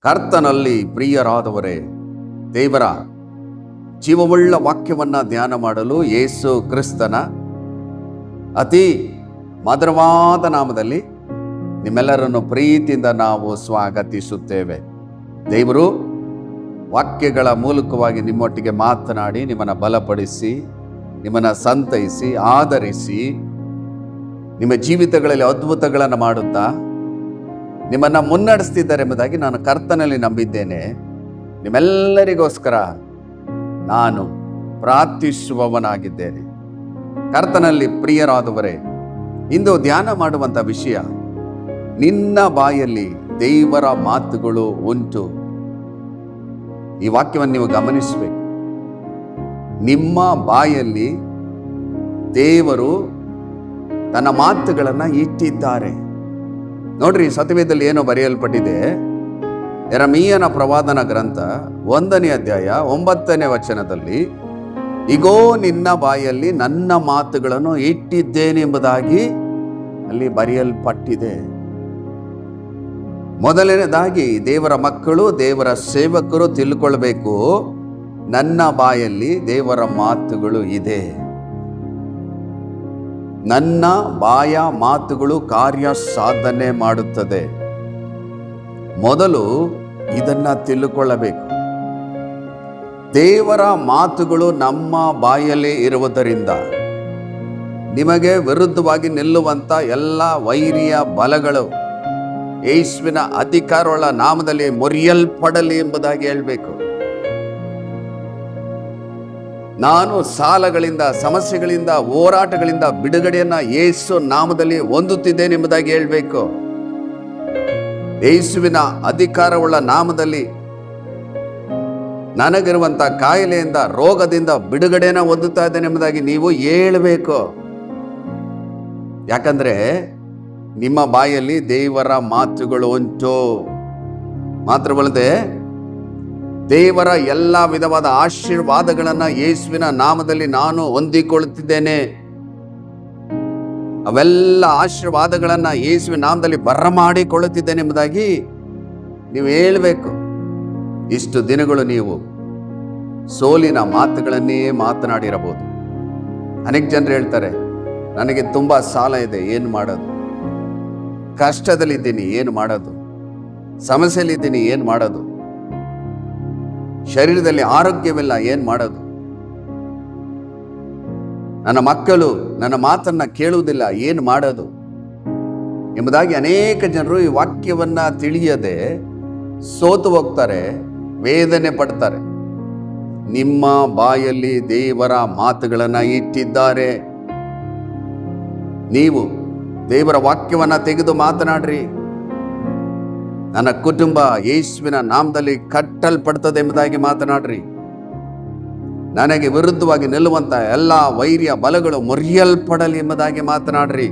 ಕರ್ತನಲ್ಲಿ ಪ್ರಿಯರಾದವರೇ, ದೇವರ ಜೀವವುಳ್ಳ ವಾಕ್ಯವನ್ನ ಧ್ಯಾನ ಮಾಡಲು ಯೇಸು ಕ್ರಿಸ್ತನ ಅತಿ ಮಧುರವಾದ ನಾಮದಲ್ಲಿ ನಿಮ್ಮೆಲ್ಲರನ್ನು ಪ್ರೀತಿಯಿಂದ ನಾವು ಸ್ವಾಗತಿಸುತ್ತೇವೆ. ದೇವರು ವಾಕ್ಯಗಳ ಮೂಲಕವಾಗಿ ನಿಮ್ಮೊಟ್ಟಿಗೆ ಮಾತನಾಡಿ ನಿಮ್ಮನ್ನು ಬಲಪಡಿಸಿ, ನಿಮ್ಮನ್ನು ಸಂತೈಸಿ, ಆಧರಿಸಿ, ನಿಮ್ಮ ಜೀವಿತಗಳಲ್ಲಿ ಅದ್ಭುತಗಳನ್ನು ಮಾಡುತ್ತಾ ನಿಮ್ಮನ್ನು ಮುನ್ನಡೆಸ್ತಿದ್ದಾರೆ ಎಂಬುದಾಗಿ ನಾನು ಕರ್ತನಲ್ಲಿ ನಂಬಿದ್ದೇನೆ. ನಿಮ್ಮೆಲ್ಲರಿಗೋಸ್ಕರ ನಾನು ಪ್ರಾರ್ಥಿಸುವವನಾಗಿದ್ದೇನೆ. ಕರ್ತನಲ್ಲಿ ಪ್ರಿಯರಾದವರೇ, ಇಂದು ಧ್ಯಾನ ಮಾಡುವಂಥ ವಿಷಯ, ನಿನ್ನ ಬಾಯಲ್ಲಿ ದೇವರ ಮಾತುಗಳು ಉಂಟು. ಈ ವಾಕ್ಯವನ್ನು ನೀವು ಗಮನಿಸಬೇಕು. ನಿಮ್ಮ ಬಾಯಲ್ಲಿ ದೇವರು ತನ್ನ ಮಾತುಗಳನ್ನು ಇಟ್ಟಿದ್ದಾರೆ. ನೋಡ್ರಿ, ಸತ್ಯವೇದದಲ್ಲಿ ಏನೋ ಬರೆಯಲ್ಪಟ್ಟಿದೆ. ಯೆರೆಮೀಯನ ಪ್ರವಾದನ ಗ್ರಂಥ 1ನೇ ಅಧ್ಯಾಯ 9ನೇ ವಚನದಲ್ಲಿ, ಇಗೋ ನಿನ್ನ ಬಾಯಲ್ಲಿ ನನ್ನ ಮಾತುಗಳನ್ನು ಇಟ್ಟಿದ್ದೇನೆ ಎಂಬುದಾಗಿ ಅಲ್ಲಿ ಬರೆಯಲ್ಪಟ್ಟಿದೆ. ಮೊದಲನೇದಾಗಿ ದೇವರ ಮಕ್ಕಳು, ದೇವರ ಸೇವಕರು ತಿಳ್ಕೊಳ್ಬೇಕು, ನನ್ನ ಬಾಯಲ್ಲಿ ದೇವರ ಮಾತುಗಳು ಇದೆ. ನನ್ನ ಬಾಯ ಮಾತುಗಳು ಕಾರ್ಯ ಸಾಧನೆ ಮಾಡುತ್ತದೆ. ಮೊದಲು ಇದನ್ನ ತಿಳ್ಕೊಳ್ಳಬೇಕು. ದೇವರ ಮಾತುಗಳು ನಮ್ಮ ಬಾಯಲ್ಲಿ ಇರುವುದರಿಂದ ನಿಮಗೆ ವಿರುದ್ಧವಾಗಿ ನಿಲ್ಲುವಂಥ ಎಲ್ಲ ವೈರಿಯ ಬಲಗಳು ಯೇಸುವಿನ ಅಧಿಕಾರವುಳ್ಳ ನಾಮದಲ್ಲಿ ಮುರಿಯಲ್ಪಡಲಿ ಎಂಬುದಾಗಿ ಹೇಳಬೇಕು. ನಾನು ಸಾಲಗಳಿಂದ, ಸಮಸ್ಯೆಗಳಿಂದ, ಹೋರಾಟಗಳಿಂದ ಬಿಡುಗಡೆಯನ್ನ ಯೇಸು ನಾಮದಲ್ಲಿ ಹೊಂದುತ್ತಿದ್ದೇನೆ ಎಂಬುದಾಗಿ ಹೇಳಬೇಕು. ಯೇಸುವಿನ ಅಧಿಕಾರವುಳ್ಳ ನಾಮದಲ್ಲಿ ನನಗಿರುವಂಥ ಕಾಯಿಲೆಯಿಂದ, ರೋಗದಿಂದ ಬಿಡುಗಡೆಯನ್ನು ಹೊಂದುತ್ತಾ ಇದ್ದೇನೆ ಎಂಬುದಾಗಿ ನೀವು ಹೇಳಬೇಕು. ಯಾಕಂದ್ರೆ ನಿಮ್ಮ ಬಾಯಲ್ಲಿ ದೇವರ ಮಾತುಗಳು ಉಂಟು. ಮಾತ್ರವಲ್ಲದೆ ದೇವರ ಎಲ್ಲ ವಿಧವಾದ ಆಶೀರ್ವಾದಗಳನ್ನು ಯೇಸುವಿನ ನಾಮದಲ್ಲಿ ನಾನು ಹೊಂದಿಕೊಳ್ಳುತ್ತಿದ್ದೇನೆ. ಅವೆಲ್ಲ ಆಶೀರ್ವಾದಗಳನ್ನು ಯೇಸುವಿನ ನಾಮದಲ್ಲಿ ಬರಮಾಡಿಕೊಳ್ಳುತ್ತಿದ್ದೇನೆ ಎಂಬುದಾಗಿ ನೀವು ಹೇಳಬೇಕು. ಇಷ್ಟು ದಿನಗಳು ನೀವು ಸೋಲಿನ ಮಾತುಗಳನ್ನೇ ಮಾತನಾಡಿರಬಹುದು. ಅನೇಕ ಜನರು ಹೇಳ್ತಾರೆ, ನನಗೆ ತುಂಬ ಸಾಲ ಇದೆ, ಏನು ಮಾಡೋದು? ಕಷ್ಟದಲ್ಲಿದ್ದೀನಿ, ಏನು ಮಾಡೋದು? ಸಮಸ್ಯೆಯಲ್ಲಿದ್ದೀನಿ, ಏನು ಮಾಡೋದು? ಶರೀರದಲ್ಲಿ ಆರೋಗ್ಯವಿಲ್ಲ, ಏನು ಮಾಡೋದು? ನನ್ನ ಮಕ್ಕಳು ನನ್ನ ಮಾತನ್ನ ಕೇಳುವುದಿಲ್ಲ, ಏನು ಮಾಡೋದು? ಎಂಬುದಾಗಿ ಅನೇಕ ಜನರು ಈ ವಾಕ್ಯವನ್ನ ತಿಳಿಯದೆ ಸೋತು ಹೋಗ್ತಾರೆ, ವೇದನೆ ಪಡ್ತಾರೆ. ನಿಮ್ಮ ಬಾಯಲ್ಲಿ ದೇವರ ಮಾತುಗಳನ್ನು ಇಟ್ಟಿದ್ದಾರೆ. ನೀವು ದೇವರ ವಾಕ್ಯವನ್ನ ತೆಗೆದು ಮಾತನಾಡ್ರಿ. ನನ್ನ ಕುಟುಂಬ ಯೇಸುವಿನ ನಾಮದಲ್ಲಿ ಕಟ್ಟಲ್ಪಡ್ತದೆ ಎಂಬುದಾಗಿ ಮಾತನಾಡ್ರಿ. ನನಗೆ ವಿರುದ್ಧವಾಗಿ ನಿಲ್ಲುವಂತ ಎಲ್ಲ ವೈರ್ಯ ಬಲಗಳು ಮುರಿಯಲ್ಪಡಲಿ ಎಂಬುದಾಗಿ ಮಾತನಾಡ್ರಿ.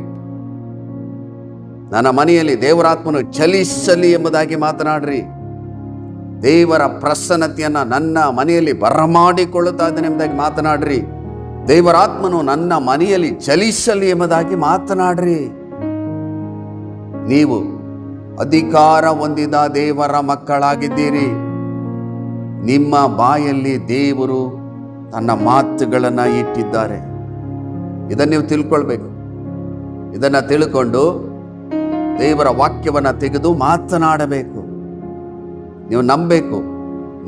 ನನ್ನ ಮನೆಯಲ್ಲಿ ದೇವರಾತ್ಮನು ಚಲಿಸಲಿ ಎಂಬುದಾಗಿ ಮಾತನಾಡ್ರಿ. ದೇವರ ಪ್ರಸನ್ನತೆಯನ್ನ ನನ್ನ ಮನೆಯಲ್ಲಿ ಬರಮಾಡಿಕೊಳ್ಳುತ್ತಾ ಇದ್ದೇನೆ ಎಂಬುದಾಗಿ ಮಾತನಾಡ್ರಿ. ದೇವರಾತ್ಮನು ನನ್ನ ಮನೆಯಲ್ಲಿ ಚಲಿಸಲಿ ಎಂಬುದಾಗಿ ಮಾತನಾಡ್ರಿ. ನೀವು ಅಧಿಕಾರ ಹೊಂದಿದ ದೇವರ ಮಕ್ಕಳಾಗಿದ್ದೀರಿ. ನಿಮ್ಮ ಬಾಯಲ್ಲಿ ದೇವರು ತನ್ನ ಮಾತುಗಳನ್ನು ಇಟ್ಟಿದ್ದಾರೆ. ಇದನ್ನು ನೀವು ತಿಳ್ಕೊಳ್ಬೇಕು. ಇದನ್ನು ತಿಳ್ಕೊಂಡು ದೇವರ ವಾಕ್ಯವನ್ನು ತೆಗೆದು ಮಾತನಾಡಬೇಕು. ನೀವು ನಂಬಬೇಕು,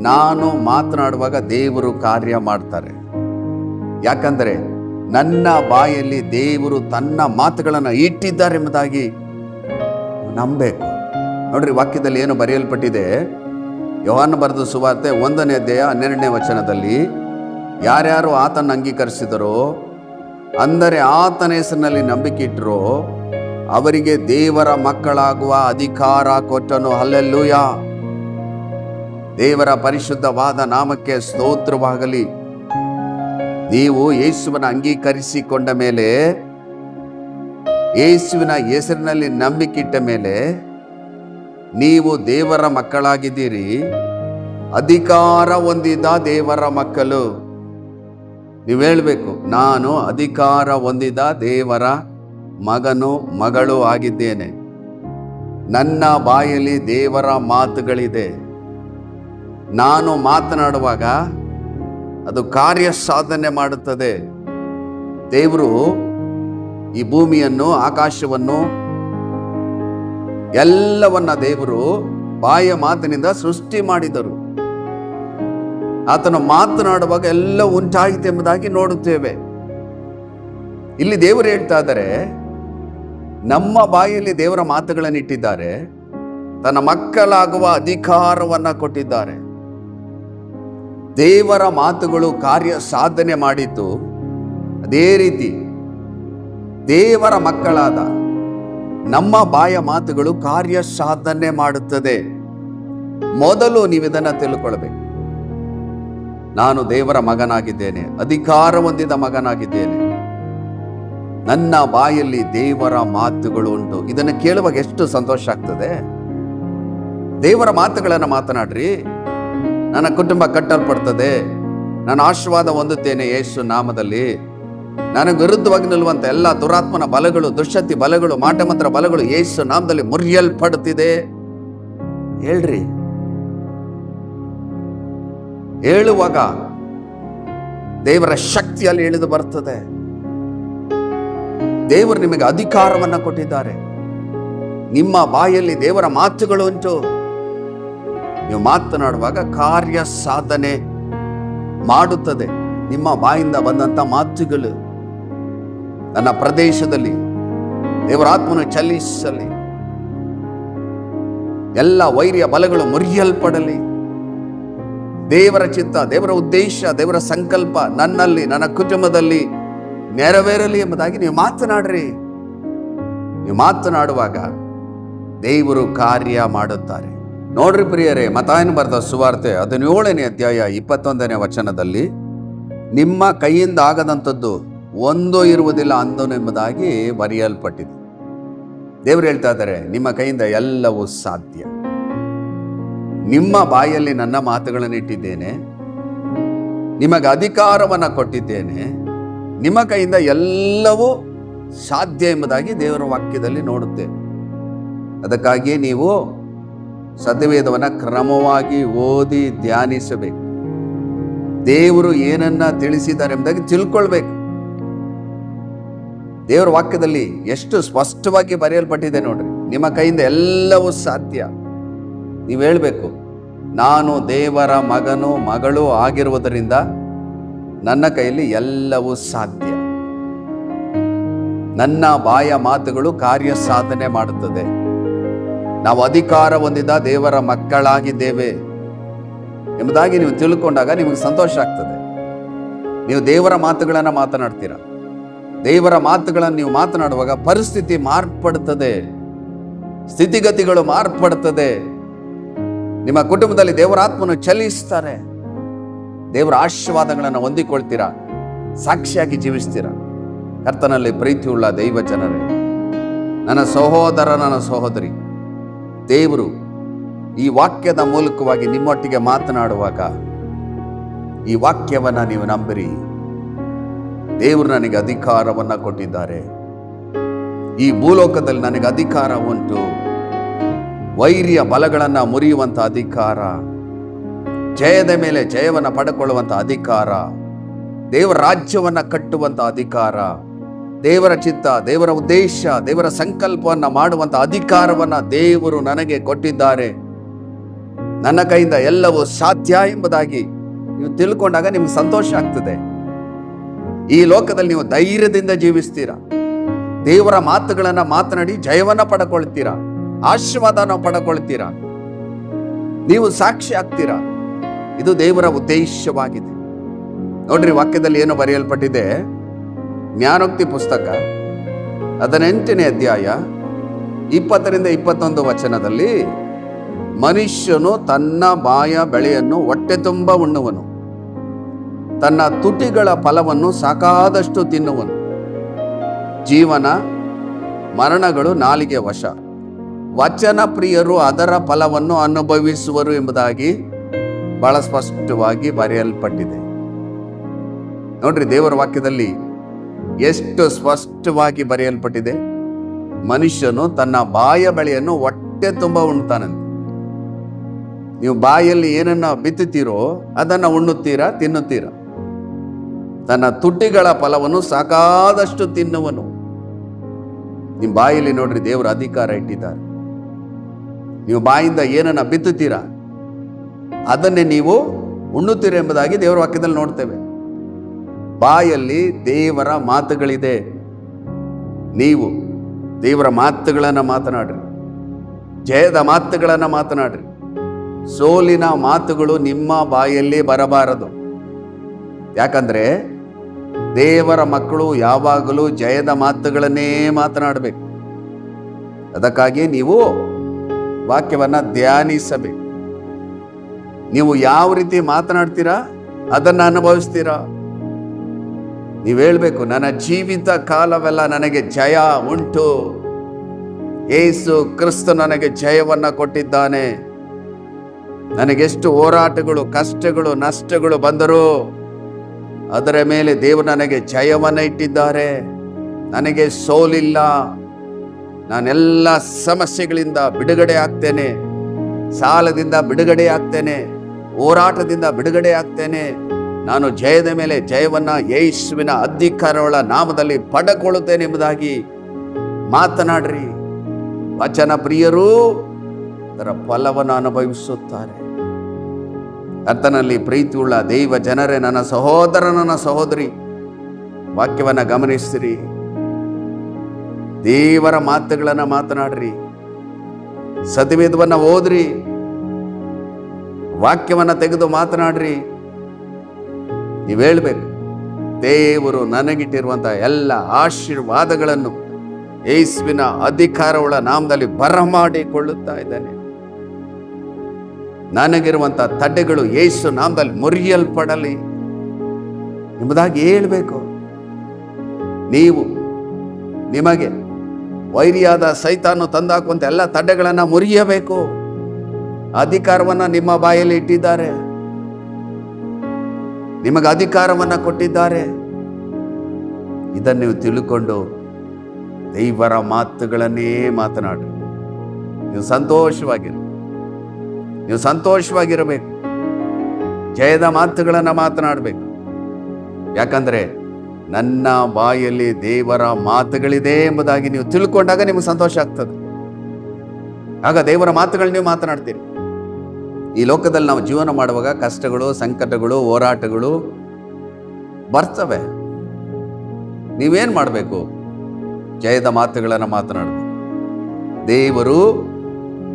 ನಾನು ಮಾತನಾಡುವಾಗ ದೇವರು ಕಾರ್ಯ ಮಾಡ್ತಾರೆ. ಯಾಕಂದರೆ ನನ್ನ ಬಾಯಲ್ಲಿ ದೇವರು ತನ್ನ ಮಾತುಗಳನ್ನು ಇಟ್ಟಿದ್ದಾರೆ ಎಂಬುದಾಗಿ ನಂಬಬೇಕು. ನೋಡ್ರಿ, ವಾಕ್ಯದಲ್ಲಿ ಏನು ಬರೆಯಲ್ಪಟ್ಟಿದೆ? ಯೋಹಾನ ಬರೆದ ಸುವಾರ್ತೆ 1ನೇ ಅಧ್ಯಾಯ 12ನೇ ವಚನದಲ್ಲಿ, ಯಾರ್ಯಾರು ಆತನ ಅಂಗೀಕರಿಸಿದರೋ, ಅಂದರೆ ಆತನ ಹೆಸರಿನಲ್ಲಿ ನಂಬಿಕೆ ಇಟ್ಟರೋ, ಅವರಿಗೆ ದೇವರ ಮಕ್ಕಳಾಗುವ ಅಧಿಕಾರ ಕೊಟ್ಟನು. ಹಲ್ಲೆಲೂಯಾ! ದೇವರ ಪರಿಶುದ್ಧವಾದ ನಾಮಕ್ಕೆ ಸ್ತೋತ್ರವಾಗಲಿ. ನೀವು ಯೇಸುವನ್ನು ಅಂಗೀಕರಿಸಿಕೊಂಡ ಮೇಲೆ, ಯೇಸುವಿನ ಹೆಸರಿನಲ್ಲಿ ನಂಬಿಕೆ ಇಟ್ಟ ಮೇಲೆ ನೀವು ದೇವರ ಮಕ್ಕಳಾಗಿದ್ದೀರಿ. ಅಧಿಕಾರ ಹೊಂದಿದ ದೇವರ ಮಕ್ಕಳು. ನೀವು ಹೇಳಬೇಕು, ನಾನು ಅಧಿಕಾರ ಹೊಂದಿದ ದೇವರ ಮಗನು, ಮಗಳು ಆಗಿದ್ದೇನೆ. ನನ್ನ ಬಾಯಲ್ಲಿ ದೇವರ ಮಾತುಗಳಿದೆ. ನಾನು ಮಾತನಾಡುವಾಗ ಅದು ಕಾರ್ಯ ಸಾಧನೆ ಮಾಡುತ್ತದೆ. ದೇವರು ಈ ಭೂಮಿಯನ್ನು, ಆಕಾಶವನ್ನು, ಎಲ್ಲವನ್ನ ದೇವರು ಬಾಯ ಮಾತಿನಿಂದ ಸೃಷ್ಟಿ ಮಾಡಿದರು. ಆತನು ಮಾತನಾಡುವಾಗ ಎಲ್ಲ ಉಂಟಾಯಿತು ಎಂಬುದಾಗಿ ನೋಡುತ್ತೇವೆ. ಇಲ್ಲಿ ದೇವರು ಹೇಳ್ತಾ ಇದ್ದಾರೆ, ನಮ್ಮ ಬಾಯಲ್ಲಿ ದೇವರ ಮಾತುಗಳನ್ನು ಇಟ್ಟಿದ್ದಾರೆ, ತನ್ನ ಮಕ್ಕಳಾಗುವ ಅಧಿಕಾರವನ್ನ ಕೊಟ್ಟಿದ್ದಾರೆ. ದೇವರ ಮಾತುಗಳು ಕಾರ್ಯ ಸಾಧನೆ ಮಾಡಿದ್ದು ಅದೇ ರೀತಿ ದೇವರ ಮಕ್ಕಳಾದ ನಮ್ಮ ಬಾಯ ಮಾತುಗಳು ಕಾರ್ಯ ಸಾಧನೆ ಮಾಡುತ್ತದೆ. ಮೊದಲು ನೀವು ಇದನ್ನ ತಿಳ್ಕೊಳ್ಬೇಕು. ನಾನು ದೇವರ ಮಗನಾಗಿದ್ದೇನೆ, ಅಧಿಕಾರ ಹೊಂದಿದ ಮಗನಾಗಿದ್ದೇನೆ, ನನ್ನ ಬಾಯಲ್ಲಿ ದೇವರ ಮಾತುಗಳು ಉಂಟು. ಇದನ್ನು ಕೇಳುವಾಗ ಎಷ್ಟು ಸಂತೋಷ ಆಗ್ತದೆ. ದೇವರ ಮಾತುಗಳನ್ನು ಮಾತನಾಡ್ರಿ. ನನ್ನ ಕುಟುಂಬ ಕಟ್ಟಲ್ಪಡ್ತದೆ, ನಾನು ಆಶೀರ್ವಾದ ಹೊಂದುತ್ತೇನೆ ಯೇಸು ನಾಮದಲ್ಲಿ, ನನಗೆ ವಿರುದ್ಧವಾಗಿ ನಿಲ್ಲುವಂತ ಎಲ್ಲ ದುರಾತ್ಮನ ಬಲಗಳು, ದುಶ್ಶಕ್ತಿ ಬಲಗಳು, ಮಾಟಮಂತ್ರ ಬಲಗಳು ಯೇಸು ನಾಮದಲ್ಲಿ ಮುರಿಯಲ್ಪಡುತ್ತಿದೆ. ಹೇಳ್ರಿ. ಹೇಳುವಾಗ ದೇವರ ಶಕ್ತಿಯಲ್ಲಿ ಇಳಿದು ಬರ್ತದೆ. ದೇವರು ನಿಮಗೆ ಅಧಿಕಾರವನ್ನ ಕೊಟ್ಟಿದ್ದಾರೆ. ನಿಮ್ಮ ಬಾಯಲ್ಲಿ ದೇವರ ಮಾತುಗಳು ಉಂಟು. ನೀವು ಮಾತನಾಡುವಾಗ ಕಾರ್ಯ ಸಾಧನೆ ಮಾಡುತ್ತದೆ. ನಿಮ್ಮ ಬಾಯಿಂದ ಬಂದಂತ ಮಾತುಗಳು ನನ್ನ ಪ್ರದೇಶದಲ್ಲಿ ದೇವರ ಆತ್ಮನು ಚಲಿಸಲಿ, ಎಲ್ಲ ವೈರ್ಯ ಬಲಗಳು ಮುರಿಯಲ್ಪಡಲಿ. ದೇವರ ಚಿತ್ತ, ದೇವರ ಉದ್ದೇಶ, ದೇವರ ಸಂಕಲ್ಪ ನನ್ನಲ್ಲಿ, ನನ್ನ ಕುಟುಂಬದಲ್ಲಿ ನೆರವೇರಲಿ ಎಂಬುದಾಗಿ ನೀವು ಮಾತನಾಡ್ರಿ. ನೀವು ಮಾತನಾಡುವಾಗ ದೇವರು ಕಾರ್ಯ ಮಾಡುತ್ತಾರೆ. ನೋಡ್ರಿ ಪ್ರಿಯರೇ, ಮತ್ತಾಯನು ಬರೆದ ಸುವಾರ್ತೆ 17ನೇ ಅಧ್ಯಾಯ 21ನೇ ವಚನದಲ್ಲಿ, ನಿಮ್ಮ ಕೈಯಿಂದ ಆಗದಂಥದ್ದು ಒಂದು ಇರುವುದಿಲ್ಲ ಅಂದನು ಎಂಬುದಾಗಿ ಬರೆಯಲ್ಪಟ್ಟಿದೆ. ದೇವರು ಹೇಳ್ತಾ ಇದ್ದಾರೆ, ನಿಮ್ಮ ಕೈಯಿಂದ ಎಲ್ಲವೂ ಸಾಧ್ಯ. ನಿಮ್ಮ ಬಾಯಲ್ಲಿ ನನ್ನ ಮಾತುಗಳನ್ನು ಇಟ್ಟಿದ್ದೇನೆ, ನಿಮಗೆ ಅಧಿಕಾರವನ್ನು ಕೊಟ್ಟಿದ್ದೇನೆ, ನಿಮ್ಮ ಕೈಯಿಂದ ಎಲ್ಲವೂ ಸಾಧ್ಯ ಎಂಬುದಾಗಿ ದೇವರ ವಾಕ್ಯದಲ್ಲಿ ನೋಡುತ್ತೇವೆ. ಅದಕ್ಕಾಗಿಯೇ ನೀವು ಸತ್ಯವೇದವನ್ನು ಕ್ರಮವಾಗಿ ಓದಿ ಧ್ಯಾನಿಸಬೇಕು. ದೇವರು ಏನನ್ನ ತಿಳಿಸಿದ್ದಾರೆ ಎಂಬುದಾಗಿ ತಿಳ್ಕೊಳ್ಬೇಕು. ದೇವರ ವಾಕ್ಯದಲ್ಲಿ ಎಷ್ಟು ಸ್ಪಷ್ಟವಾಗಿ ಬರೆಯಲ್ಪಟ್ಟಿದೆ ನೋಡ್ರಿ. ನಿಮ್ಮ ಕೈಯಿಂದ ಎಲ್ಲವೂ ಸಾಧ್ಯ. ನೀವು ಹೇಳಬೇಕು, ನಾನು ದೇವರ ಮಗನು, ಮಗಳು ಆಗಿರುವುದರಿಂದ ನನ್ನ ಕೈಯಲ್ಲಿ ಎಲ್ಲವೂ ಸಾಧ್ಯ. ನನ್ನ ಬಾಯ ಮಾತುಗಳು ಕಾರ್ಯ ಸಾಧನೆ ಮಾಡುತ್ತದೆ. ನಾವು ಅಧಿಕಾರ ಹೊಂದಿದ ದೇವರ ಮಕ್ಕಳಾಗಿದ್ದೇವೆ ಎಂಬುದಾಗಿ ನೀವು ತಿಳ್ಕೊಂಡಾಗ ನಿಮಗೆ ಸಂತೋಷ ಆಗ್ತದೆ. ನೀವು ದೇವರ ಮಾತುಗಳನ್ನು ಮಾತನಾಡ್ತೀರ. ದೇವರ ಮಾತುಗಳನ್ನು ನೀವು ಮಾತನಾಡುವಾಗ ಪರಿಸ್ಥಿತಿ ಮಾರ್ಪಡುತ್ತದೆ, ಸ್ಥಿತಿಗತಿಗಳು ಮಾರ್ಪಡುತ್ತದೆ. ನಿಮ್ಮ ಕುಟುಂಬದಲ್ಲಿ ದೇವರಾತ್ಮನು ಚಲಿಸ್ತಾರೆ. ದೇವರ ಆಶೀರ್ವಾದಗಳನ್ನು ಹೊಂದಿಕೊಳ್ತೀರಾ, ಸಾಕ್ಷಿಯಾಗಿ ಜೀವಿಸ್ತೀರಾ. ಕರ್ತನಲ್ಲಿ ಪ್ರೀತಿಯುಳ್ಳ ದೈವ ಜನರೇ, ನನ್ನ ಸಹೋದರ, ನನ್ನ ಸಹೋದರಿ, ದೇವರು ಈ ವಾಕ್ಯದ ಮೂಲಕವಾಗಿ ನಿಮ್ಮೊಟ್ಟಿಗೆ ಮಾತನಾಡುವಾಗ ಈ ವಾಕ್ಯವನ್ನ ನೀವು ನಂಬಿರಿ. ದೇವರು ನನಗೆ ಅಧಿಕಾರವನ್ನ ಕೊಟ್ಟಿದ್ದಾರೆ. ಈ ಭೂಲೋಕದಲ್ಲಿ ನನಗೆ ಅಧಿಕಾರ ಉಂಟು. ವೈರ್ಯ ಬಲಗಳನ್ನ ಮುರಿಯುವಂತ ಅಧಿಕಾರ, ಜಯದ ಮೇಲೆ ಜಯವನ್ನ ಪಡೆದುಕೊಳ್ಳುವಂತ ಅಧಿಕಾರ, ದೇವರ ರಾಜ್ಯವನ್ನ ಕಟ್ಟುವಂತ ಅಧಿಕಾರ, ದೇವರ ಚಿತ್ತ, ದೇವರ ಉದ್ದೇಶ, ದೇವರ ಸಂಕಲ್ಪವನ್ನ ಮಾಡುವಂತ ಅಧಿಕಾರವನ್ನ ದೇವರು ನನಗೆ ಕೊಟ್ಟಿದ್ದಾರೆ. ನನ್ನ ಕೈಯಿಂದ ಎಲ್ಲವೂ ಸಾಧ್ಯ ಎಂಬುದಾಗಿ ನೀವು ತಿಳ್ಕೊಂಡಾಗ ನಿಮ್ಗೆ ಸಂತೋಷ ಆಗ್ತದೆ. ಈ ಲೋಕದಲ್ಲಿ ನೀವು ಧೈರ್ಯದಿಂದ ಜೀವಿಸ್ತೀರಾ. ದೇವರ ಮಾತುಗಳನ್ನ ಮಾತನಾಡಿ ಜಯವನ್ನ ಪಡ್ಕೊಳ್ತೀರಾ, ಆಶೀರ್ವಾದನ ಪಡ್ಕೊಳ್ತೀರಾ, ನೀವು ಸಾಕ್ಷಿ ಆಗ್ತೀರಾ. ಇದು ದೇವರ ಉದ್ದೇಶವಾಗಿದೆ. ನೋಡ್ರಿ, ವಾಕ್ಯದಲ್ಲಿ ಏನು ಬರೆಯಲ್ಪಟ್ಟಿದೆ? ಜ್ಞಾನೋಕ್ತಿ ಪುಸ್ತಕ 18ನೇ ಅಧ್ಯಾಯ 20ರಿಂದ 21 ವಚನದಲ್ಲಿ, ಮನುಷ್ಯನು ತನ್ನ ಬಾಯ ಬೆಳೆಯನ್ನು ಹೊಟ್ಟೆ ತುಂಬ ಉಣ್ಣುವನು, ತನ್ನ ತುಟಿಗಳ ಫಲವನ್ನು ಸಾಕಾದಷ್ಟು ತಿನ್ನುವನು. ಜೀವನ ಮರಣಗಳು ನಾಲಿಗೆ ವಶ, ವಚನ ಪ್ರಿಯರು ಅದರ ಫಲವನ್ನು ಅನುಭವಿಸುವರು ಎಂಬುದಾಗಿ ಬಹಳ ಸ್ಪಷ್ಟವಾಗಿ ಬರೆಯಲ್ಪಟ್ಟಿದೆ. ನೋಡ್ರಿ, ದೇವರ ವಾಕ್ಯದಲ್ಲಿ ಎಷ್ಟು ಸ್ಪಷ್ಟವಾಗಿ ಬರೆಯಲ್ಪಟ್ಟಿದೆ. ಮನುಷ್ಯನು ತನ್ನ ಬಾಯ ಬೆಳೆಯನ್ನು ಹೊಟ್ಟೆ ತುಂಬ ಉಣ್ತಾನಂತೆ. ನೀವು ಬಾಯಲ್ಲಿ ಏನನ್ನ ಬಿತ್ತುತ್ತೀರೋ ಅದನ್ನು ಉಣ್ಣುತ್ತೀರಾ, ತಿನ್ನುತ್ತೀರಾ. ತನ್ನ ತುಟಿಗಳ ಫಲವನ್ನು ಸಾಕಾದಷ್ಟು ತಿನ್ನುವನು. ನಿಮ್ಮ ಬಾಯಲ್ಲಿ ನೋಡ್ರಿ ದೇವರ ಅಧಿಕಾರ ಇಟ್ಟಿದ್ದಾರೆ. ನೀವು ಬಾಯಿಂದ ಏನನ್ನ ಬಿತ್ತುತ್ತೀರಾ ಅದನ್ನೇ ನೀವು ಉಣ್ಣುತ್ತೀರ ಎಂಬುದಾಗಿ ದೇವರ ವಾಕ್ಯದಲ್ಲಿ ನೋಡ್ತೇವೆ. ಬಾಯಲ್ಲಿ ದೇವರ ಮಾತುಗಳಿದೆ. ನೀವು ದೇವರ ಮಾತುಗಳನ್ನು ಮಾತನಾಡ್ರಿ, ಜಯದ ಮಾತುಗಳನ್ನು ಮಾತನಾಡ್ರಿ. ಸೋಲಿನ ಮಾತುಗಳು ನಿಮ್ಮ ಬಾಯಲ್ಲಿ ಬರಬಾರದು. ಯಾಕಂದ್ರೆ ದೇವರ ಮಕ್ಕಳು ಯಾವಾಗಲೂ ಜಯದ ಮಾತುಗಳನ್ನೇ ಮಾತನಾಡಬೇಕು. ಅದಕ್ಕಾಗಿ ನೀವು ವಾಕ್ಯವನ್ನ ಧ್ಯಾನಿಸಬೇಕು. ನೀವು ಯಾವ ರೀತಿ ಮಾತನಾಡ್ತೀರಾ ಅದನ್ನು ಅನುಭವಿಸ್ತೀರಾ. ನೀವು ಹೇಳ್ಬೇಕು, ನನ್ನ ಜೀವಿತ ಕಾಲವೆಲ್ಲ ನನಗೆ ಜಯ ಉಂಟು. ಯೇಸು ಕ್ರಿಸ್ತ ನನಗೆ ಜಯವನ್ನ ಕೊಟ್ಟಿದ್ದಾನೆ. ನನಗೆಷ್ಟು ಹೋರಾಟಗಳು, ಕಷ್ಟಗಳು, ನಷ್ಟಗಳು ಬಂದರೂ ಅದರ ಮೇಲೆ ದೇವರು ನನಗೆ ಜಯವನ್ನ ಇಟ್ಟಿದ್ದಾರೆ. ನನಗೆ ಸೋಲಿಲ್ಲ. ನಾನೆಲ್ಲ ಸಮಸ್ಯೆಗಳಿಂದ ಬಿಡುಗಡೆ ಆಗ್ತೇನೆ, ಸಾಲದಿಂದ ಬಿಡುಗಡೆ ಆಗ್ತೇನೆ, ಹೋರಾಟದಿಂದ ಬಿಡುಗಡೆ ಆಗ್ತೇನೆ. ನಾನು ಜಯದ ಮೇಲೆ ಜಯವನ್ನ ಯೇಸುವಿನ ಅಧಿಕಾರಗಳ ನಾಮದಲ್ಲಿ ಪಡೆದುಕೊಳ್ಳುತ್ತೇನೆ ಎಂಬುದಾಗಿ ಮಾತನಾಡ್ರಿ. ವಚನ ಪ್ರಿಯರು ಅದರ ಫಲವನ್ನು ಅನುಭವಿಸುತ್ತಾರೆ. ಕರ್ತನಲ್ಲಿ ಪ್ರೀತಿಯುಳ್ಳ ದೈವ ಜನರೇ, ನನ್ನ ಸಹೋದರ, ನನ್ನ ಸಹೋದರಿ, ವಾಕ್ಯವನ್ನ ಗಮನಿಸಿರಿ. ದೇವರ ಮಾತುಗಳನ್ನ ಮಾತನಾಡ್ರಿ. ಸತ್ಯವೇದವನ್ನ ಓದ್ರಿ. ವಾಕ್ಯವನ್ನ ತೆಗೆದು ಮಾತನಾಡ್ರಿ. ನೀವು ಹೇಳ್ಬೇಕು, ದೇವರು ನನಗಿಟ್ಟಿರುವಂತಹ ಎಲ್ಲ ಆಶೀರ್ವಾದಗಳನ್ನು ಯೇಸುವಿನ ಅಧಿಕಾರವುಳ್ಳ ನಾಮದಲ್ಲಿ ಬರಮಾಡಿಕೊಳ್ಳುತ್ತಾ ಇದ್ದಾನೆ. ನನಗಿರುವಂತಹ ತಡೆಗಳು ಯೇಸು ನಾಮದಲ್ಲಿ ಮುರಿಯಲ್ಪಡಲಿ ಎಂಬುದಾಗಿ ಹೇಳ್ಬೇಕು. ನೀವು ನಿಮಗೆ ವೈರಿಯಾದ ಸೈತಾನು ತಂದಾಕುವಂತ ಎಲ್ಲ ತಡೆಗಳನ್ನ ಮುರಿಯಬೇಕು. ಅಧಿಕಾರವನ್ನ ನಿಮ್ಮ ಬಾಯಲ್ಲಿ ಇಟ್ಟಿದ್ದಾರೆ. ನಿಮಗೆ ಅಧಿಕಾರವನ್ನ ಕೊಟ್ಟಿದ್ದಾರೆ. ಇದನ್ನು ನೀವು ತಿಳ್ಕೊಂಡು ದೇವರ ಮಾತುಗಳನ್ನೇ ಮಾತನಾಡಿ. ನೀವು ಸಂತೋಷವಾಗಿರಬೇಕು. ಜಯದ ಮಾತುಗಳನ್ನು ಮಾತನಾಡಬೇಕು. ಯಾಕಂದ್ರೆ ನನ್ನ ಬಾಯಲ್ಲಿ ದೇವರ ಮಾತುಗಳಿದೆ ಎಂಬುದಾಗಿ ನೀವು ತಿಳ್ಕೊಂಡಾಗ ನಿಮಗೆ ಸಂತೋಷ ಆಗ್ತದೆ. ಆಗ ದೇವರ ಮಾತುಗಳು ನೀವು ಮಾತನಾಡ್ತೀರಿ. ಈ ಲೋಕದಲ್ಲಿ ನಾವು ಜೀವನ ಮಾಡುವಾಗ ಕಷ್ಟಗಳು, ಸಂಕಟಗಳು, ಹೋರಾಟಗಳು ಬರ್ತವೆ. ನೀವೇನ್ ಮಾಡಬೇಕು? ಜಯದ ಮಾತುಗಳನ್ನು ಮಾತನಾಡಬೇಕು. ದೇವರು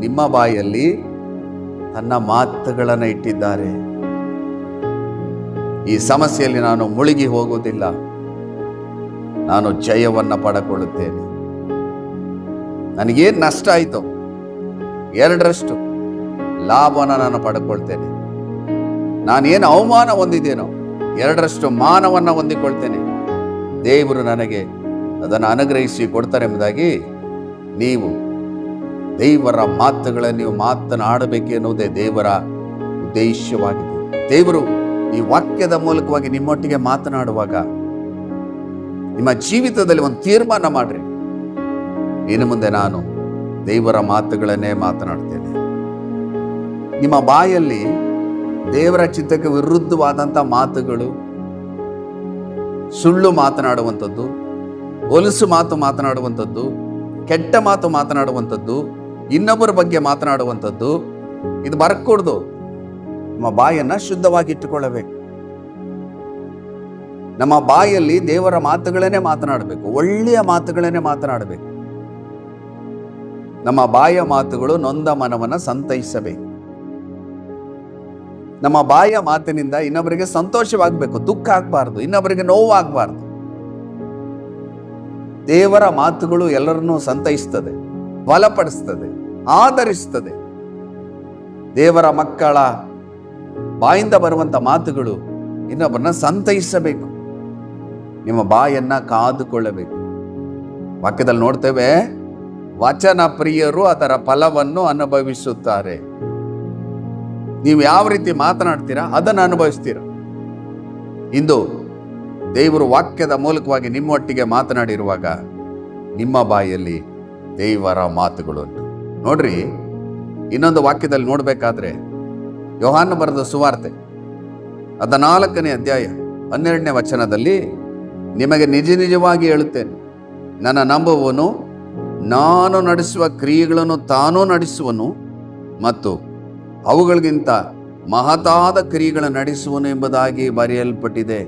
ನಿಮ್ಮ ಬಾಯಲ್ಲಿ ತನ್ನ ಮಾತುಗಳನ್ನು ಇಟ್ಟಿದ್ದಾರೆ. ಈ ಸಮಸ್ಯೆಯಲ್ಲಿ ನಾನು ಮುಳುಗಿ ಹೋಗುವುದಿಲ್ಲ, ನಾನು ಜಯವನ್ನ ಪಡೆದುಕೊಳ್ಳುತ್ತೇನೆ. ನನಗೇನು ನಷ್ಟ ಆಯಿತು 2ರಷ್ಟು ಲಾಭವನ್ನು ನಾನು ಪಡೆದುಕೊಳ್ತೇನೆ. ನಾನೇನು ಅವಮಾನ ಹೊಂದಿದ್ದೇನೋ 2ರಷ್ಟು ಮಾನವನ್ನು ಹೊಂದಿಕೊಳ್ತೇನೆ. ದೇವರು ನನಗೆ ಅದನ್ನು ಅನುಗ್ರಹಿಸಿ ಕೊಡ್ತಾರೆ ಎಂಬುದಾಗಿ ನೀವು ದೇವರ ಮಾತುಗಳನ್ನು ನೀವು ಮಾತನಾಡಬೇಕು ಎನ್ನುವುದೇ ದೇವರ ಉದ್ದೇಶವಾಗಿದೆ. ದೇವರು ಈ ವಾಕ್ಯದ ಮೂಲಕವಾಗಿ ನಿಮ್ಮೊಟ್ಟಿಗೆ ಮಾತನಾಡುವಾಗ ನಿಮ್ಮ ಜೀವಿತದಲ್ಲಿ ಒಂದು ತೀರ್ಮಾನ ಮಾಡ್ರಿ, ಇನ್ನು ಮುಂದೆ ನಾನು ದೇವರ ಮಾತುಗಳನ್ನೇ ಮಾತನಾಡ್ತೇನೆ. ನಿಮ್ಮ ಬಾಯಲ್ಲಿ ದೇವರ ಚಿತ್ತಕ್ಕೆ ವಿರುದ್ಧವಾದಂಥ ಮಾತುಗಳು, ಸುಳ್ಳು ಮಾತನಾಡುವಂಥದ್ದು, ಹೊಲಸು ಮಾತು ಮಾತನಾಡುವಂಥದ್ದು, ಕೆಟ್ಟ ಮಾತು ಮಾತನಾಡುವಂಥದ್ದು, ಇನ್ನೊಬ್ಬರ ಬಗ್ಗೆ ಮಾತನಾಡುವಂಥದ್ದು ಇದು ಬರಕೂಡ್ದು. ನಮ್ಮ ಬಾಯನ್ನ ಶುದ್ಧವಾಗಿ ಇಟ್ಟುಕೊಳ್ಳಬೇಕು. ನಮ್ಮ ಬಾಯಲ್ಲಿ ದೇವರ ಮಾತುಗಳನ್ನೇ ಮಾತನಾಡಬೇಕು, ಒಳ್ಳೆಯ ಮಾತುಗಳನ್ನೇ ಮಾತನಾಡಬೇಕು. ನಮ್ಮ ಬಾಯ ಮಾತುಗಳು ನೊಂದ ಮನವನ್ನು ಸಂತೈಸಬೇಕು. ನಮ್ಮ ಬಾಯ ಮಾತಿನಿಂದ ಇನ್ನೊಬ್ಬರಿಗೆ ಸಂತೋಷವಾಗಬೇಕು, ದುಃಖ ಆಗಬಾರ್ದು, ಇನ್ನೊಬ್ಬರಿಗೆ ನೋವಾಗಬಾರ್ದು. ದೇವರ ಮಾತುಗಳು ಎಲ್ಲರನ್ನೂ ಸಂತೈಸ್ತದೆ, ಬಲಪಡಿಸ್ತದೆ, ಆಧರಿಸ್ತದೆ. ದೇವರ ಮಕ್ಕಳ ಬಾಯಿಂದ ಬರುವಂತ ಮಾತುಗಳು ಇನ್ನೊಬ್ಬರನ್ನ ಸಂತೈಸಬೇಕು. ನಿಮ್ಮ ಬಾಯನ್ನ ಕಾದುಕೊಳ್ಳಬೇಕು. ವಾಕ್ಯದಲ್ಲಿ ನೋಡ್ತೇವೆ, ವಚನ ಪ್ರಿಯರು ಅದರ ಫಲವನ್ನು ಅನುಭವಿಸುತ್ತಾರೆ. ನೀವು ಯಾವ ರೀತಿ ಮಾತನಾಡ್ತೀರಾ ಅದನ್ನು ಅನುಭವಿಸ್ತೀರ. ಇಂದು ದೇವರು ವಾಕ್ಯದ ಮೂಲಕವಾಗಿ ನಿಮ್ಮೊಟ್ಟಿಗೆ ಮಾತನಾಡಿರುವಾಗ ನಿಮ್ಮ ಬಾಯಲ್ಲಿ ದೇವರ ಮಾತುಗಳು ಉಂಟು. ನೋಡ್ರಿ, ಇನ್ನೊಂದು ವಾಕ್ಯದಲ್ಲಿ ನೋಡ್ಬೇಕಾದ್ರೆ ಯೋಹಾನ ಬರೆದ ಸುವಾರ್ತೆ 14ನೇ ಅಧ್ಯಾಯ 12ನೇ ವಚನದಲ್ಲಿ, ನಿಮಗೆ ನಿಜ ನಿಜವಾಗಿ ಹೇಳುತ್ತೇನೆ, ನನ್ನ ನಂಬುವವನು ನಾನು ನಡೆಸುವ ಕ್ರಿಯೆಗಳನ್ನು ತಾನೂ ನಡೆಸುವನು ಮತ್ತು ಅವುಗಳಿಗಿಂತ ಮಹತಾದ ಕ್ರಿಯೆಗಳನ್ನು ನಡೆಸುವನು ಎಂಬುದಾಗಿ ಬರೆಯಲ್ಪಟ್ಟಿದೆ.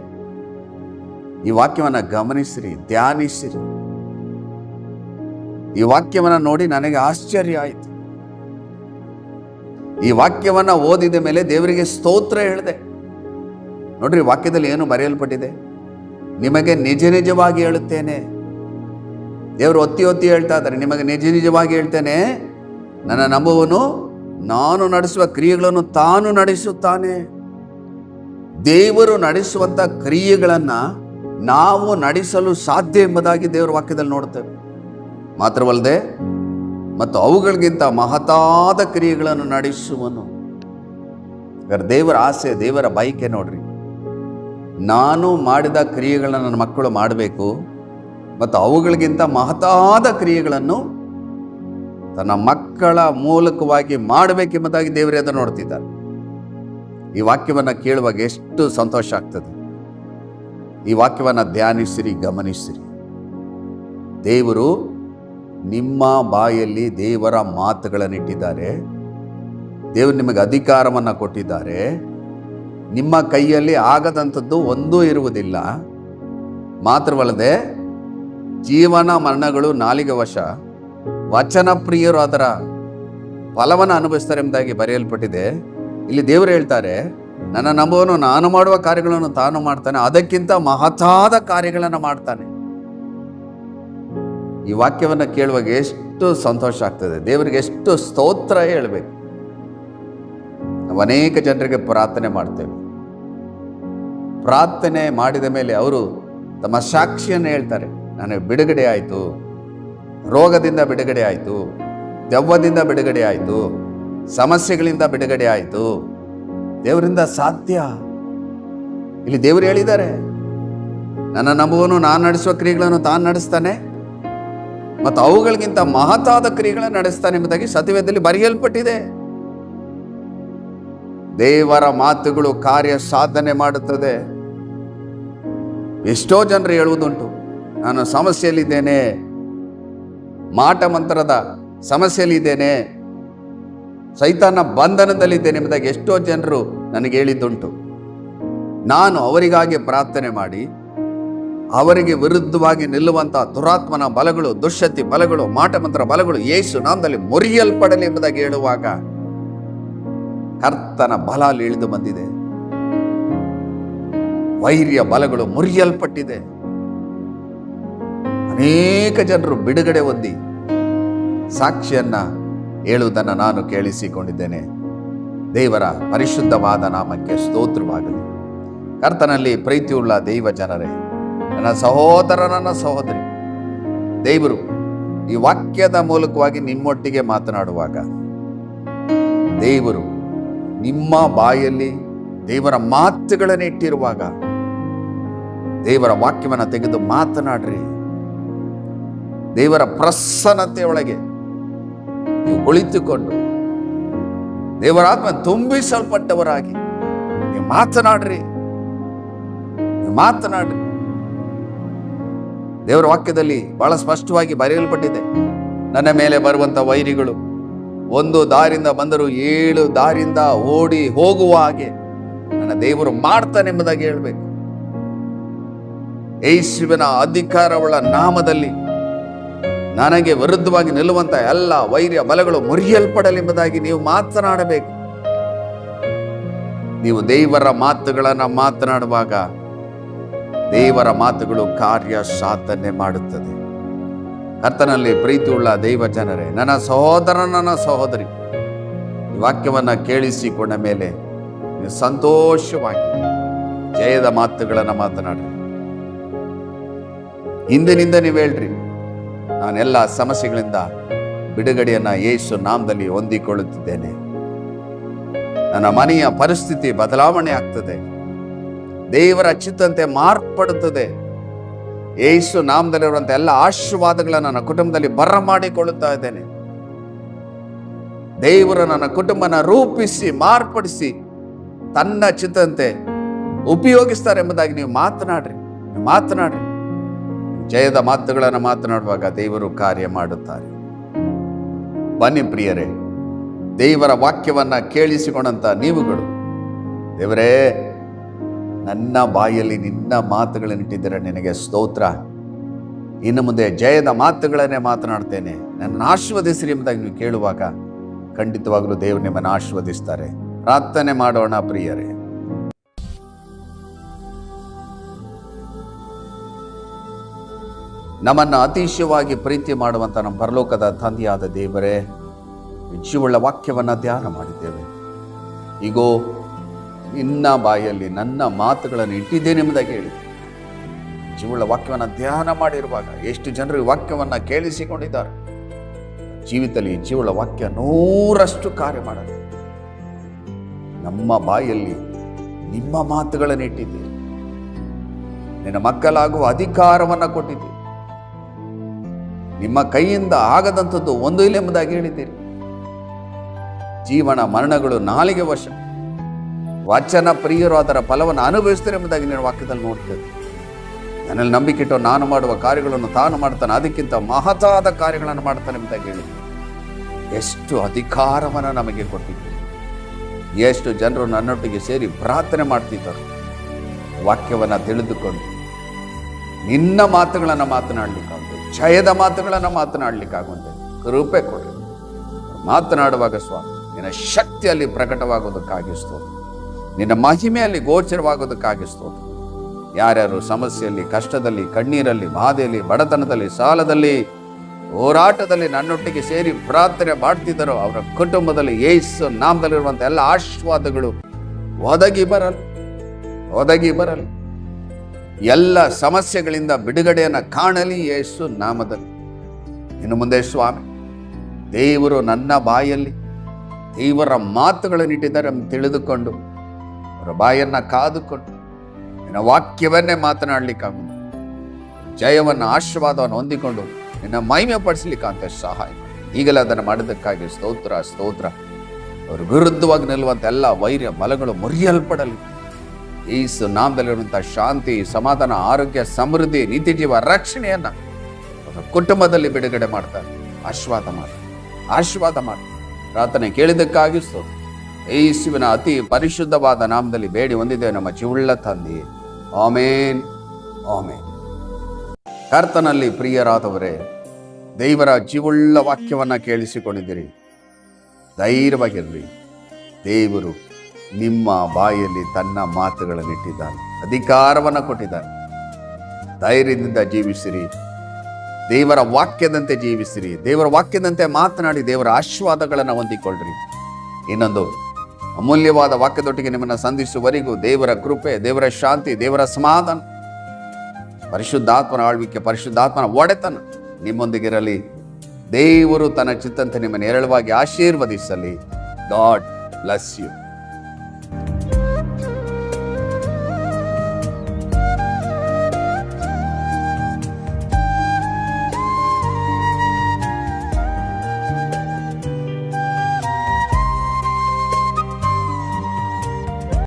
ಈ ವಾಕ್ಯವನ್ನು ಗಮನಿಸಿರಿ, ಧ್ಯಾನಿಸಿರಿ. ಈ ವಾಕ್ಯವನ್ನು ನೋಡಿ ನನಗೆ ಆಶ್ಚರ್ಯ ಆಯಿತು. ಈ ವಾಕ್ಯವನ್ನು ಓದಿದ ಮೇಲೆ ದೇವರಿಗೆ ಸ್ತೋತ್ರ ಹೇಳಿದೆ. ನೋಡ್ರಿ, ವಾಕ್ಯದಲ್ಲಿ ಏನು ಬರೆಯಲ್ಪಟ್ಟಿದೆ? ನಿಮಗೆ ನಿಜ ನಿಜವಾಗಿ ಹೇಳುತ್ತೇನೆ. ದೇವರು ಒತ್ತಿ ಒತ್ತಿ ಹೇಳ್ತಾ ಇದ್ದಾರೆ, ನಿಮಗೆ ನಿಜ ನಿಜವಾಗಿ ಹೇಳ್ತೇನೆ, ನನ್ನ ನಂಬುವನು ನಾನು ನಡೆಸುವ ಕ್ರಿಯೆಗಳನ್ನು ತಾನು ನಡೆಸುತ್ತಾನೆ. ದೇವರು ನಡೆಸುವಂಥ ಕ್ರಿಯೆಗಳನ್ನು ನಾವು ನಡೆಸಲು ಸಾಧ್ಯ ಎಂಬುದಾಗಿ ದೇವರ ವಾಕ್ಯದಲ್ಲಿ ನೋಡ್ತೇವೆ. ಮಾತ್ರವಲ್ಲದೆ ಮತ್ತು ಅವುಗಳಿಗಿಂತ ಮಹತಾದ ಕ್ರಿಯೆಗಳನ್ನು ನಡೆಸುವನು. ದೇವರ ಆಸೆ, ದೇವರ ಬಯಕೆ ನೋಡ್ರಿ, ನಾನು ಮಾಡಿದ ಕ್ರಿಯೆಗಳನ್ನು ನನ್ನ ಮಕ್ಕಳು ಮಾಡಬೇಕು ಮತ್ತು ಅವುಗಳಿಗಿಂತ ಮಹತಾದ ಕ್ರಿಯೆಗಳನ್ನು ತನ್ನ ಮಕ್ಕಳ ಮೂಲಕವಾಗಿ ಮಾಡಬೇಕೆಂಬುದಾಗಿ ದೇವರೇ ಅದನ್ನು ನೋಡ್ತಿದ್ದಾರೆ. ಈ ವಾಕ್ಯವನ್ನು ಕೇಳುವಾಗ ಎಷ್ಟು ಸಂತೋಷ ಆಗ್ತದೆ. ಈ ವಾಕ್ಯವನ್ನು ಧ್ಯಾನಿಸಿರಿ, ಗಮನಿಸಿರಿ. ದೇವರು ನಿಮ್ಮ ಬಾಯಲ್ಲಿ ದೇವರ ಮಾತುಗಳನ್ನಿಟ್ಟಿದ್ದಾರೆ. ದೇವರು ನಿಮಗೆ ಅಧಿಕಾರವನ್ನು ಕೊಟ್ಟಿದ್ದಾರೆ. ನಿಮ್ಮ ಕೈಯಲ್ಲಿ ಆಗದಂಥದ್ದು ಒಂದೂ ಇರುವುದಿಲ್ಲ. ಮಾತ್ರವಲ್ಲದೆ ಜೀವನ ಮರಣಗಳು ನಾಲಿಗೆ ವಶ, ವಚನ ಪ್ರಿಯರು ಅದರ ಫಲವನ್ನು ಅನುಭವಿಸ್ತಾರೆ ಎಂಬುದಾಗಿ ಬರೆಯಲ್ಪಟ್ಟಿದೆ. ಇಲ್ಲಿ ದೇವರು ಹೇಳ್ತಾರೆ, ನನ್ನ ನಂಬುವನು ನಾನು ಮಾಡುವ ಕಾರ್ಯಗಳನ್ನು ತಾನು ಮಾಡ್ತಾನೆ, ಅದಕ್ಕಿಂತ ಮಹತಾದ ಕಾರ್ಯಗಳನ್ನು ಮಾಡ್ತಾನೆ. ಈ ವಾಕ್ಯವನ್ನು ಕೇಳುವಾಗ ಎಷ್ಟು ಸಂತೋಷ ಆಗ್ತದೆ. ದೇವರಿಗೆ ಎಷ್ಟು ಸ್ತೋತ್ರ ಹೇಳಬೇಕು. ನಾವು ಅನೇಕ ಜನರಿಗೆ ಪ್ರಾರ್ಥನೆ ಮಾಡ್ತೇವೆ. ಪ್ರಾರ್ಥನೆ ಮಾಡಿದ ಮೇಲೆ ಅವರು ತಮ್ಮ ಸಾಕ್ಷಿಯನ್ನು ಹೇಳ್ತಾರೆ. ನನಗೆ ಬಿಡುಗಡೆ ಆಯಿತು, ರೋಗದಿಂದ ಬಿಡುಗಡೆ ಆಯಿತು, ದೆವ್ವದಿಂದ ಬಿಡುಗಡೆ ಆಯಿತು, ಸಮಸ್ಯೆಗಳಿಂದ ಬಿಡುಗಡೆ ಆಯಿತು. ದೇವರಿಂದ ಸಾಧ್ಯ. ಇಲ್ಲಿ ದೇವರು ಹೇಳಿದ್ದಾರೆ, ನನ್ನ ನಂಬುವನು ನಾನು ನಡೆಸುವ ಕ್ರಿಯೆಗಳನ್ನು ತಾನು ನಡೆಸ್ತಾನೆ ಮತ್ತು ಅವುಗಳಿಗಿಂತ ಮಹತ್ತಾದ ಕ್ರಿಯೆಗಳನ್ನು ನಡೆಸ್ತಾನೆ ಎಂಬುದಾಗಿ ಸತ್ಯವೇದದಲ್ಲಿ ಬರೆಯಲ್ಪಟ್ಟಿದೆ. ದೇವರ ಮಾತುಗಳು ಕಾರ್ಯ ಸಾಧನೆ ಮಾಡುತ್ತದೆ. ಎಷ್ಟೋ ಜನರು ಹೇಳುವುದುಂಟು, ನಾನು ಸಮಸ್ಯೆಯಲ್ಲಿದ್ದೇನೆ, ಮಾಟ ಮಂತ್ರದ ಸಮಸ್ಯೆಯಲ್ಲಿದ್ದೇನೆ, ಸೈತಾನ ಬಂಧನದಲ್ಲಿದ್ದೇನೆ ಎಂಬುದಾಗಿ ಎಷ್ಟೋ ಜನರು ನನಗೆ ಹೇಳಿದ್ದುಂಟು. ನಾನು ಅವರಿಗಾಗಿ ಪ್ರಾರ್ಥನೆ ಮಾಡಿ ಅವರಿಗೆ ವಿರುದ್ಧವಾಗಿ ನಿಲ್ಲುವಂಥ ದುರಾತ್ಮನ ಬಲಗಳು, ದುಶ್ಶಕ್ತಿ ಬಲಗಳು, ಮಾಟಮಂತ್ರ ಬಲಗಳು ಯೇಸು ನಾಮದಲ್ಲಿ ಮುರಿಯಲ್ಪಡಲಿ ಎಂಬುದಾಗಿ ಹೇಳುವಾಗ ಕರ್ತನ ಬಲ ಅಲ್ಲಿ ಇಳಿದು ಬಂದಿದೆ. ವೈರ್ಯ ಬಲಗಳು ಮುರಿಯಲ್ಪಟ್ಟಿದೆ. ಅನೇಕ ಜನರು ಬಿಡುಗಡೆ ಹೊಂದಿ ಸಾಕ್ಷಿಯನ್ನ ಹೇಳುವುದನ್ನು ನಾನು ಕೇಳಿಸಿಕೊಂಡಿದ್ದೇನೆ. ದೇವರ ಪರಿಶುದ್ಧವಾದ ನಾಮಕ್ಕೆ ಸ್ತೋತ್ರವಾಗಲಿ. ಕರ್ತನಲ್ಲಿ ಪ್ರೀತಿಯುಳ್ಳ ದೈವ ಜನರೇ, ನನ್ನ ಸಹೋದರ, ನನ್ನ ಸಹೋದರಿ, ದೇವರು ಈ ವಾಕ್ಯದ ಮೂಲಕವಾಗಿ ನಿಮ್ಮೊಟ್ಟಿಗೆ ಮಾತನಾಡುವಾಗ ದೇವರು ನಿಮ್ಮ ಬಾಯಲ್ಲಿ ದೇವರ ಮಾತುಗಳನ್ನು ಇಟ್ಟಿರುವಾಗ ದೇವರ ವಾಕ್ಯವನ್ನು ತೆಗೆದು ಮಾತನಾಡ್ರಿ. ದೇವರ ಪ್ರಸನ್ನತೆ ಒಳಗೆ ನೀವು ಕುಳಿತುಕೊಂಡು ದೇವರ ಆತ್ಮ ತುಂಬಿಸಲ್ಪಟ್ಟವರಾಗಿ ನೀವು ಮಾತನಾಡ್ರಿ. ದೇವರ ವಾಕ್ಯದಲ್ಲಿ ಬಹಳ ಸ್ಪಷ್ಟವಾಗಿ ಬರೆಯಲ್ಪಟ್ಟಿದೆ, ನನ್ನ ಮೇಲೆ ಬರುವಂತ ವೈರಿಗಳು ಒಂದು ದಾರಿಯಿಂದ ಬಂದರೂ 7 ದಾರಿಯಿಂದ ಓಡಿ ಹೋಗುವ ಹಾಗೆ ನನ್ನ ದೇವರು ಮಾಡ್ತಾನೆ ಎಂಬುದಾಗಿ ಹೇಳಬೇಕು. ಯೇಸುವಿನ ಅಧಿಕಾರವುಳ್ಳ ನಾಮದಲ್ಲಿ ನನಗೆ ವಿರುದ್ಧವಾಗಿ ನಿಲ್ಲುವಂತ ಎಲ್ಲ ವೈರ್ಯ ಬಲಗಳು ಮುರಿಯಲ್ಪಡಲೆಂಬುದಾಗಿ ನೀವು ಮಾತನಾಡಬೇಕು. ನೀವು ದೇವರ ಮಾತುಗಳನ್ನು ಮಾತನಾಡುವಾಗ ದೇವರ ಮಾತುಗಳು ಕಾರ್ಯ ಸಾಧನೆ ಮಾಡುತ್ತದೆ. ಕರ್ತನಲ್ಲಿ ಪ್ರೀತಿಯುಳ್ಳ ದೈವ ಜನರೇ, ನನ್ನ ಸಹೋದರ, ನನ್ನ ಸಹೋದರಿ, ಈ ವಾಕ್ಯವನ್ನು ಕೇಳಿಸಿಕೊಂಡ ಮೇಲೆ ನೀವು ಸಂತೋಷವಾಗಿ ಜಯದ ಮಾತುಗಳನ್ನು ಮಾತನಾಡ್ರಿ. ಹಿಂದಿನಿಂದ ನೀವು ಹೇಳ್ರಿ, ನಾನೆಲ್ಲ ಸಮಸ್ಯೆಗಳಿಂದ ಬಿಡುಗಡೆಯನ್ನ ಯೇಸು ನಾಮದಲ್ಲಿ ಹೊಂದಿಕೊಳ್ಳುತ್ತಿದ್ದೇನೆ. ನನ್ನ ಮನೆಯ ಪರಿಸ್ಥಿತಿ ಬದಲಾವಣೆ ಆಗ್ತದೆ, ದೇವರ ಚಿತ್ತಂತೆ ಮಾರ್ಪಡುತ್ತದೆ. ಯೇಸು ನಾಮದಲ್ಲಿರುವಂಥ ಎಲ್ಲ ಆಶೀರ್ವಾದಗಳನ್ನು ನನ್ನ ಕುಟುಂಬದಲ್ಲಿ ಬರಮಾಡಿಕೊಳ್ಳುತ್ತಾ ಇದ್ದೇನೆ. ದೇವರು ನನ್ನ ಕುಟುಂಬನ ರೂಪಿಸಿ ಮಾರ್ಪಡಿಸಿ ತನ್ನ ಚಿತ್ತಂತೆ ಉಪಯೋಗಿಸ್ತಾರೆ ಎಂಬುದಾಗಿ ನೀವು ಮಾತನಾಡ್ರಿ. ಜಯದ ಮಾತುಗಳನ್ನು ಮಾತನಾಡುವಾಗ ದೇವರು ಕಾರ್ಯ ಮಾಡುತ್ತಾರೆ. ಬನ್ನಿ ಪ್ರಿಯರೇ, ದೇವರ ವಾಕ್ಯವನ್ನ ಕೇಳಿಸಿಕೊಂಡಂತ ನೀವುಗಳು, ದೇವರೇ ನನ್ನ ಬಾಯಲ್ಲಿ ನಿನ್ನ ಮಾತುಗಳನ್ನಿಟ್ಟಿದ್ದರೆ ನಿನಗೆ ಸ್ತೋತ್ರ. ಇನ್ನು ಮುಂದೆ ಜಯದ ಮಾತುಗಳನ್ನೇ ಮಾತನಾಡ್ತೇನೆ, ನನ್ನ ಆಶೀರ್ವದಿಸಿರಿ ಎಂಬುದಾಗಿ ನೀವು ಕೇಳುವಾಗ ಖಂಡಿತವಾಗಲೂ ದೇವರು ನಿಮ್ಮನ್ನು ಆಶೀರ್ವದಿಸ್ತಾರೆ. ಪ್ರಾರ್ಥನೆ ಮಾಡೋಣ ಪ್ರಿಯರೇ. ನಮ್ಮನ್ನು ಅತಿಶಯವಾಗಿ ಪ್ರೀತಿ ಮಾಡುವಂಥ ನಮ್ಮ ಪರಲೋಕದ ತಂದೆಯಾದ ದೇವರೇ, ಜೀವವುಳ್ಳ ವಾಕ್ಯವನ್ನು ಧ್ಯಾನ ಮಾಡಿದ್ದೇವೆ. ಈಗೋ ನಿನ್ನ ಬಾಯಲ್ಲಿ ನನ್ನ ಮಾತುಗಳನ್ನು ಇಟ್ಟಿದ್ದೇನೆ ಎಂಬುದಾಗಿ ಹೇಳಿ ಜೀವವುಳ್ಳ ವಾಕ್ಯವನ್ನು ಧ್ಯಾನ ಮಾಡಿರುವಾಗ ಎಷ್ಟು ಜನರು ವಾಕ್ಯವನ್ನು ಕೇಳಿಸಿಕೊಂಡಿದ್ದಾರೆ. ಜೀವಿತದಲ್ಲಿ ಜೀವವುಳ್ಳ ವಾಕ್ಯ 100% ಕಾರ್ಯ ಮಾಡಲು ನಮ್ಮ ಬಾಯಲ್ಲಿ ನಿಮ್ಮ ಮಾತುಗಳನ್ನು ಇಟ್ಟಿದ್ದೀರಿ. ನಿನ್ನ ಮಕ್ಕಳಾಗುವ ಅಧಿಕಾರವನ್ನು ಕೊಟ್ಟಿದ್ದೀರಿ. ನಿಮ್ಮ ಕೈಯಿಂದ ಆಗದಂಥದ್ದು ಒಂದು ಇಲ್ಲ ಎಂಬುದಾಗಿ ಹೇಳಿದ್ದೀರಿ. ಜೀವನ ಮರಣಗಳು ನಾಲಿಗೆ ವಶ, ವಚನ ಪ್ರಿಯರು ಅದರ ಫಲವನ್ನು ಅನುಭವಿಸ್ತಾರೆ ಎಂಬುದಾಗಿ ನೀನು ವಾಕ್ಯದಲ್ಲಿ ನೋಡ್ತೇವೆ. ನನ್ನಲ್ಲಿ ನಂಬಿಕೆಟ್ಟು ನಾನು ಮಾಡುವ ಕಾರ್ಯಗಳನ್ನು ತಾನು ಮಾಡ್ತಾನೆ, ಅದಕ್ಕಿಂತ ಮಹತ್ತಾದ ಕಾರ್ಯಗಳನ್ನು ಮಾಡ್ತಾನೆ ಎಂಬುದಾಗಿ ಹೇಳಿ ಎಷ್ಟು ಅಧಿಕಾರವನ್ನು ನಮಗೆ ಕೊಟ್ಟಿದ್ದೀರಿ. ಎಷ್ಟು ಜನರು ನನ್ನೊಟ್ಟಿಗೆ ಸೇರಿ ಪ್ರಾರ್ಥನೆ ಮಾಡ್ತಿದ್ದರು, ವಾಕ್ಯವನ್ನು ತಿಳಿದುಕೊಂಡು ನಿನ್ನ ಮಾತುಗಳನ್ನು ಮಾತನಾಡಲಿಕ್ಕಾಗುತ್ತೆ, ಜಯದ ಮಾತುಗಳನ್ನು ಮಾತನಾಡಲಿಕ್ಕಾಗುವಂತೆ ಕೃಪೆ ಕೊಡಿ. ಮಾತನಾಡುವಾಗ ಸ್ವಾಮಿ ನಿನ್ನ ಶಕ್ತಿಯಲ್ಲಿ ಪ್ರಕಟವಾಗೋದಕ್ಕಾಗಿ ಸ್ತೋತ್ರ, ನಿನ್ನ ಮಹಿಮೆಯಲ್ಲಿ ಗೋಚರವಾಗೋದಕ್ಕಾಗಿ ಸ್ತೋತ್ರ. ಯಾರ್ಯಾರು ಸಮಸ್ಯೆಯಲ್ಲಿ, ಕಷ್ಟದಲ್ಲಿ, ಕಣ್ಣೀರಲ್ಲಿ, ಬಾಧೆಯಲ್ಲಿ, ಬಡತನದಲ್ಲಿ, ಸಾಲದಲ್ಲಿ, ಹೋರಾಟದಲ್ಲಿ ನನ್ನೊಟ್ಟಿಗೆ ಸೇರಿ ಪ್ರಾರ್ಥನೆ ಮಾಡ್ತಿದ್ದಾರೋ ಅವರ ಕುಟುಂಬದಲ್ಲಿ ಯೇಸು ನಾಮದಲ್ಲಿರುವಂಥ ಎಲ್ಲ ಆಶೀರ್ವಾದಗಳು ಒದಗಿ ಬರಲಿ. ಎಲ್ಲ ಸಮಸ್ಯೆಗಳಿಂದ ಬಿಡುಗಡೆಯನ್ನು ಕಾಣಲಿ ಯೇಸು ನಾಮದಲ್ಲಿ. ಇನ್ನು ಮುಂದೆ ಸ್ವಾಮಿ ದೇವರು ನನ್ನ ಬಾಯಲ್ಲಿ ದೇವರ ಮಾತುಗಳನ್ನು ಇಟ್ಟಿದ್ದಾರೆ ಅಂತ ತಿಳಿದುಕೊಂಡು ಅವರ ಬಾಯನ್ನು ಕಾದುಕೊಂಡು ನಿನ್ನ ವಾಕ್ಯವನ್ನೇ ಮಾತನಾಡಲಿಕ್ಕಾಗುತ್ತೆ, ಜಯವನ್ನು ಆಶೀರ್ವಾದವನ್ನು ಹೊಂದಿಕೊಂಡು ನಿನ್ನ ಮಹಿಮೆ ಪಡಿಸಲಿಕ್ಕಂತ ಸಹಾಯ ಮಾಡಿ. ಈಗಲೇ ಅದನ್ನು ಮಾಡಿದ್ದಕ್ಕಾಗಿ ಸ್ತೋತ್ರ. ಅವರು ವಿರುದ್ಧವಾಗಿ ನಿಲ್ಲುವಂಥ ಎಲ್ಲ ವೈರ್ಯ ಬಲಗಳು ಮುರಿಯಲ್ಪಡಲಿ. ಯೇಸು ನಾಮದಲ್ಲಿರುವಂಥ ಶಾಂತಿ, ಸಮಾಧಾನ, ಆರೋಗ್ಯ, ಸಮೃದ್ಧಿ, ನೀತಿ ಜೀವ ರಕ್ಷಣೆಯನ್ನು ಅವರ ಕುಟುಂಬದಲ್ಲಿ ಬಿಡುಗಡೆ ಮಾಡ್ತಾರೆ. ಆಶೀರ್ವಾದ ಮಾಡಿ ಪ್ರಾರ್ಥನೆ ಕೇಳಿದ್ದಕ್ಕಾಗಿ ಸ್ತೋತ್ರ. ಯೇಸುವಿನ ಅತಿ ಪರಿಶುದ್ಧವಾದ ನಾಮದಲ್ಲಿ ಬೇಡಿ ಹೊಂದಿದ್ದೇವೆ ನಮ್ಮ ಜೀವವುಳ್ಳ ತಂದೆಯೇ, ಆಮೇನ್. ಕರ್ತನಲ್ಲಿ ಪ್ರಿಯರಾದವರೇ, ದೇವರ ಜೀವವುಳ್ಳ ವಾಕ್ಯವನ್ನು ಕೇಳಿಸಿಕೊಂಡಿದ್ದೀರಿ. ಧೈರ್ಯವಾಗಿರ್ರಿ. ದೇವರು ನಿಮ್ಮ ಬಾಯಲ್ಲಿ ತನ್ನ ಮಾತುಗಳನ್ನು ಇಟ್ಟಿದ್ದಾನೆ, ಅಧಿಕಾರವನ್ನು ಕೊಟ್ಟಿದ್ದಾನೆ. ಧೈರ್ಯದಿಂದ ಜೀವಿಸಿರಿ, ದೇವರ ವಾಕ್ಯದಂತೆ ಜೀವಿಸಿರಿ, ದೇವರ ವಾಕ್ಯದಂತೆ ಮಾತನಾಡಿ ದೇವರ ಆಶೀರ್ವಾದಗಳನ್ನು ಹೊಂದಿಕೊಳ್ಳ್ರಿ. ಇನ್ನೊಂದು ಅಮೂಲ್ಯವಾದ ವಾಕ್ಯದೊಟ್ಟಿಗೆ ನಿಮ್ಮನ್ನು ಸಂಧಿಸುವವರೆಗೂ ದೇವರ ಕೃಪೆ, ದೇವರ ಶಾಂತಿ, ದೇವರ ಸಮಾಧಾನ, ಪರಿಶುದ್ಧಾತ್ಮನ ಆಳ್ವಿಕೆ, ಪರಿಶುದ್ಧಾತ್ಮನ ಒಡೆತನ ನಿಮ್ಮೊಂದಿಗಿರಲಿ. ದೇವರು ತನ್ನ ಚಿತ್ತಂತೆ ನಿಮ್ಮನ್ನು ಹೇರಳವಾಗಿ ಆಶೀರ್ವದಿಸಲಿ. God bless you.